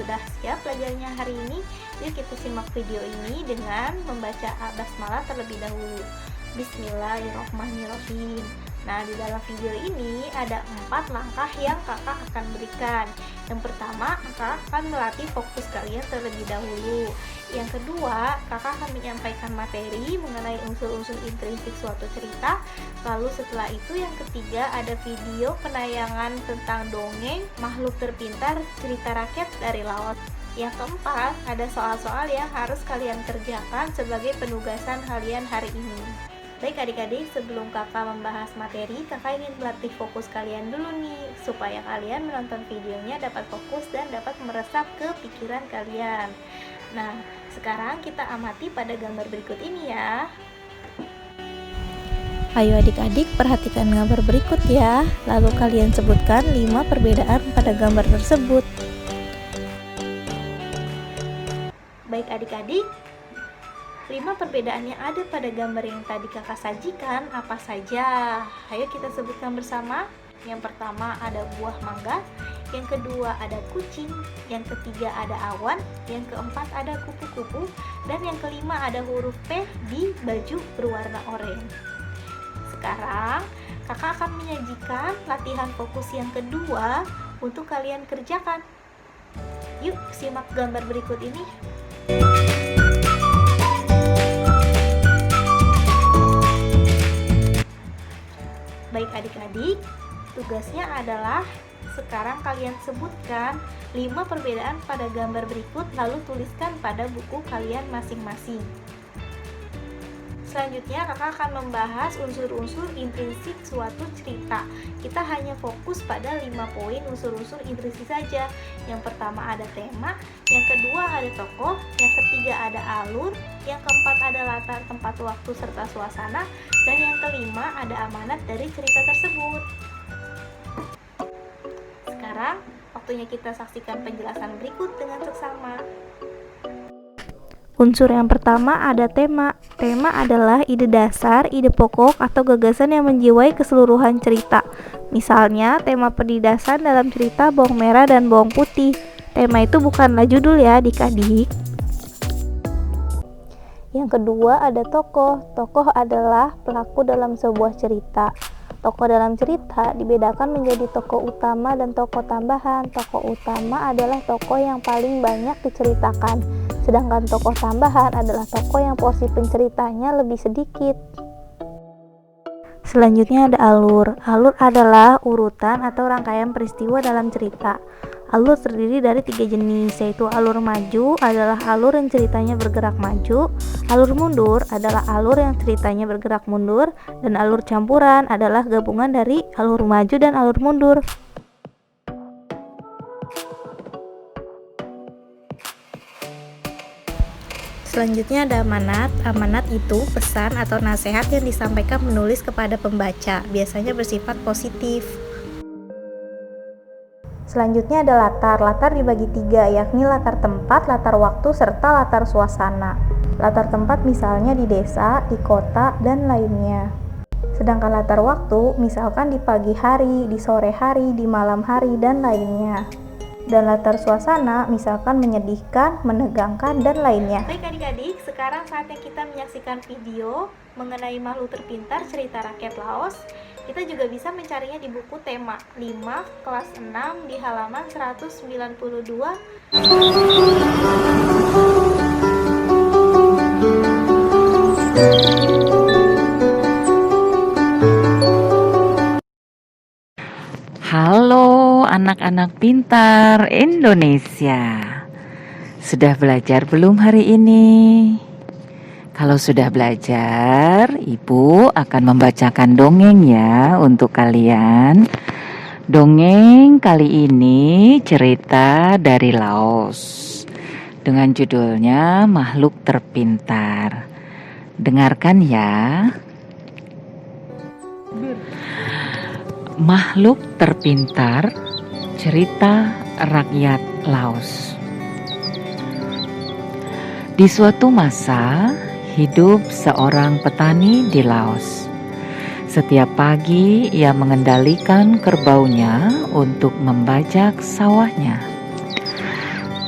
sudah siap belajarnya hari ini? Yuk kita simak video ini dengan membaca basmalah terlebih dahulu. Bismillahirrohmanirrohim. Nah, di dalam video ini ada 4 langkah yang kakak akan berikan. Yang pertama, kakak akan melatih fokus kalian terlebih dahulu. Yang kedua, kakak akan menyampaikan materi mengenai unsur-unsur intrinsik suatu cerita. Lalu setelah itu yang ketiga ada video penayangan tentang dongeng makhluk terpintar cerita rakyat dari laut. Yang keempat, ada soal-soal yang harus kalian kerjakan sebagai penugasan kalian hari ini. Baik adik-adik, sebelum kakak membahas materi, kakak ingin melatih fokus kalian dulu nih, supaya kalian menonton videonya dapat fokus dan dapat meresap ke pikiran kalian. Nah, sekarang kita amati pada gambar berikut ini ya. Ayo adik-adik, perhatikan gambar berikut ya. Lalu kalian sebutkan 5 perbedaan pada gambar tersebut. Baik adik-adik, 5 perbedaan yang ada pada gambar yang tadi kakak sajikan apa saja? Ayo kita sebutkan bersama. Yang pertama ada buah mangga, yang kedua ada kucing, yang ketiga ada awan, yang keempat ada kupu-kupu, dan yang kelima ada huruf P di baju berwarna oranye. Sekarang kakak akan menyajikan latihan fokus yang kedua untuk kalian kerjakan. Yuk simak gambar berikut ini. Baik adik-adik, tugasnya adalah sekarang kalian sebutkan 5 perbedaan pada gambar berikut, lalu tuliskan pada buku kalian masing-masing. Selanjutnya kakak akan membahas unsur-unsur intrinsik suatu cerita. Kita hanya fokus pada 5 poin unsur-unsur intrinsik saja. Yang pertama ada tema, yang kedua ada tokoh, yang ketiga ada alur, yang keempat ada latar tempat waktu serta suasana, dan yang kelima ada amanat dari cerita tersebut. Sekarang waktunya kita saksikan penjelasan berikut dengan seksama. Unsur yang pertama ada tema. Tema adalah ide dasar, ide pokok, atau gagasan yang menjiwai keseluruhan cerita. Misalnya, tema pendidasan dalam cerita bawang merah dan bawang putih. Tema itu bukanlah judul ya adik-adik. Yang kedua ada tokoh. Tokoh adalah pelaku dalam sebuah cerita. Tokoh dalam cerita dibedakan menjadi tokoh utama dan tokoh tambahan. Tokoh utama adalah tokoh yang paling banyak diceritakan, sedangkan tokoh tambahan adalah tokoh yang porsi penceritanya lebih sedikit. Selanjutnya ada alur. Alur adalah urutan atau rangkaian peristiwa dalam cerita. Alur terdiri dari 3 jenis, yaitu alur maju adalah alur yang ceritanya bergerak maju, alur mundur adalah alur yang ceritanya bergerak mundur, dan alur campuran adalah gabungan dari alur maju dan alur mundur. Selanjutnya ada amanat. Amanat itu pesan atau nasihat yang disampaikan penulis kepada pembaca, biasanya bersifat positif. Selanjutnya ada latar. Latar dibagi 3, yakni latar tempat, latar waktu, serta latar suasana. Latar tempat misalnya di desa, di kota, dan lainnya. Sedangkan latar waktu misalkan di pagi hari, di sore hari, di malam hari, dan lainnya. Dan latar suasana misalkan menyedihkan, menegangkan, dan lainnya. Baik adik-adik, sekarang saatnya kita menyaksikan video mengenai makhluk terpintar cerita rakyat Laos. Kita juga bisa mencarinya di buku tema 5 kelas 6 di halaman 192. Halo anak-anak pintar Indonesia. Sudah belajar belum hari ini? Kalau sudah belajar, Ibu akan membacakan dongeng ya untuk kalian. Dongeng kali ini cerita dari Laos dengan judulnya Makhluk Terpintar. Dengarkan ya. Makhluk Terpintar, cerita rakyat Laos. Di suatu masa, hidup seorang petani di Laos. Setiap pagi ia mengendalikan kerbaunya untuk membajak sawahnya.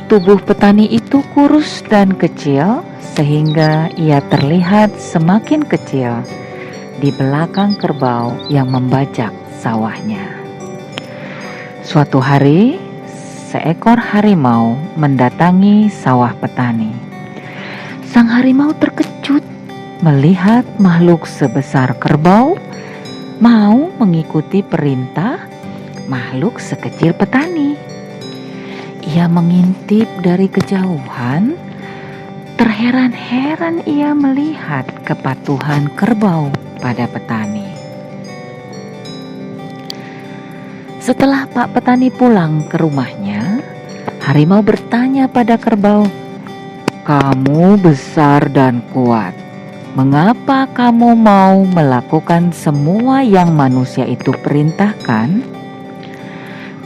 Tubuh petani itu kurus dan kecil sehingga ia terlihat semakin kecil di belakang kerbau yang membajak sawahnya. Suatu hari, seekor harimau mendatangi sawah petani. Sang harimau terkejut melihat makhluk sebesar kerbau mau mengikuti perintah makhluk sekecil petani. Ia mengintip dari kejauhan, terheran-heran ia melihat kepatuhan kerbau pada petani. Setelah Pak Petani pulang ke rumahnya, harimau bertanya pada kerbau, "Kamu besar dan kuat. Mengapa kamu mau melakukan semua yang manusia itu perintahkan?"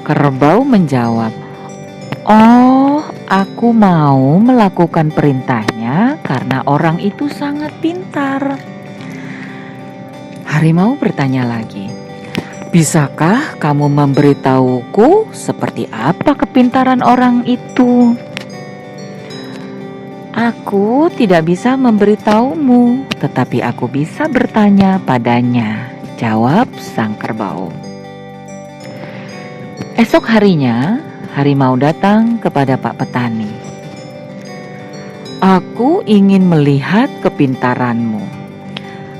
Kerbau menjawab, "Oh, aku mau melakukan perintahnya karena orang itu sangat pintar." Harimau bertanya lagi, "Bisakah kamu memberitahuku seperti apa kepintaran orang itu?" "Aku tidak bisa memberitahumu, tetapi aku bisa bertanya padanya," jawab sang kerbau. Esok harinya, harimau datang kepada Pak Petani. "Aku ingin melihat kepintaranmu.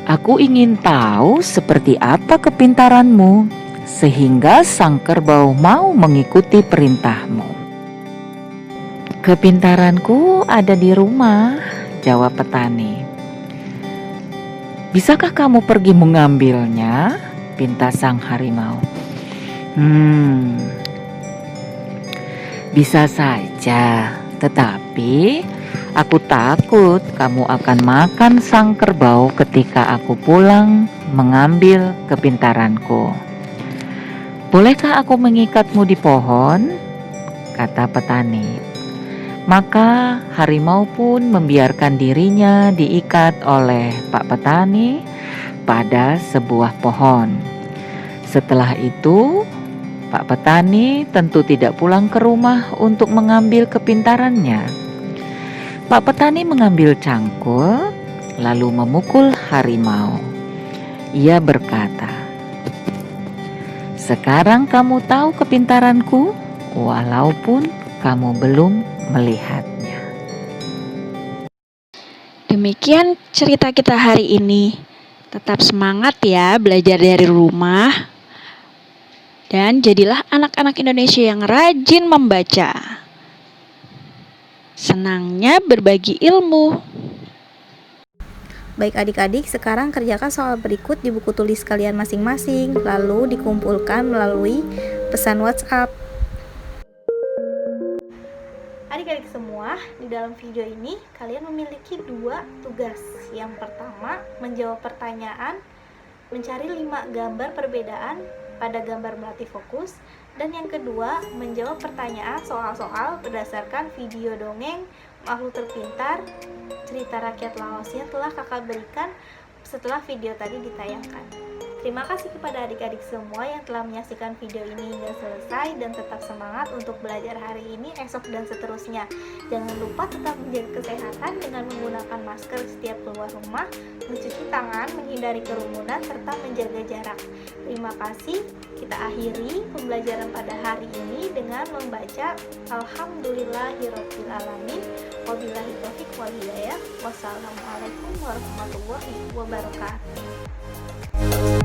Aku ingin tahu seperti apa kepintaranmu, sehingga sang kerbau mau mengikuti perintahmu." "Kepintaranku ada di rumah," jawab petani. "Bisakah kamu pergi mengambilnya?" pinta sang harimau. Bisa saja, tetapi aku takut kamu akan makan sang kerbau ketika aku pulang mengambil kepintaranku. Bolehkah aku mengikatmu di pohon?" kata petani. Maka harimau pun membiarkan dirinya diikat oleh Pak Petani pada sebuah pohon. Setelah itu, Pak Petani tentu tidak pulang ke rumah untuk mengambil kepintarannya. Pak Petani mengambil cangkul lalu memukul harimau. Ia berkata, "Sekarang kamu tahu kepintaranku, walaupun kamu belum melihatnya." Demikian cerita kita hari ini. Tetap semangat ya belajar dari rumah. Dan jadilah anak-anak Indonesia yang rajin membaca. Senangnya berbagi ilmu. Baik adik-adik, sekarang kerjakan soal berikut di buku tulis kalian masing-masing, lalu dikumpulkan melalui pesan WhatsApp. Adik-adik semua, di dalam video ini kalian memiliki 2 tugas. Yang pertama, menjawab pertanyaan, mencari 5 gambar perbedaan pada gambar melatih fokus. Dan yang kedua, menjawab pertanyaan soal-soal berdasarkan video dongeng Makhluk Terpintar cerita rakyat Laos yang telah kakak berikan setelah video tadi ditayangkan. Terima kasih kepada adik-adik semua yang telah menyaksikan video ini hingga selesai dan tetap semangat untuk belajar hari ini, esok, dan seterusnya. Jangan lupa tetap menjaga kesehatan dengan menggunakan masker setiap keluar rumah, mencuci tangan, menghindari kerumunan, serta menjaga jarak. Terima kasih. Kita akhiri pembelajaran pada hari ini dengan membaca Alhamdulillahirobbilalamin. Wabillahi taufiq wal hidayah. Wassalamualaikum warahmatullahi wabarakatuh.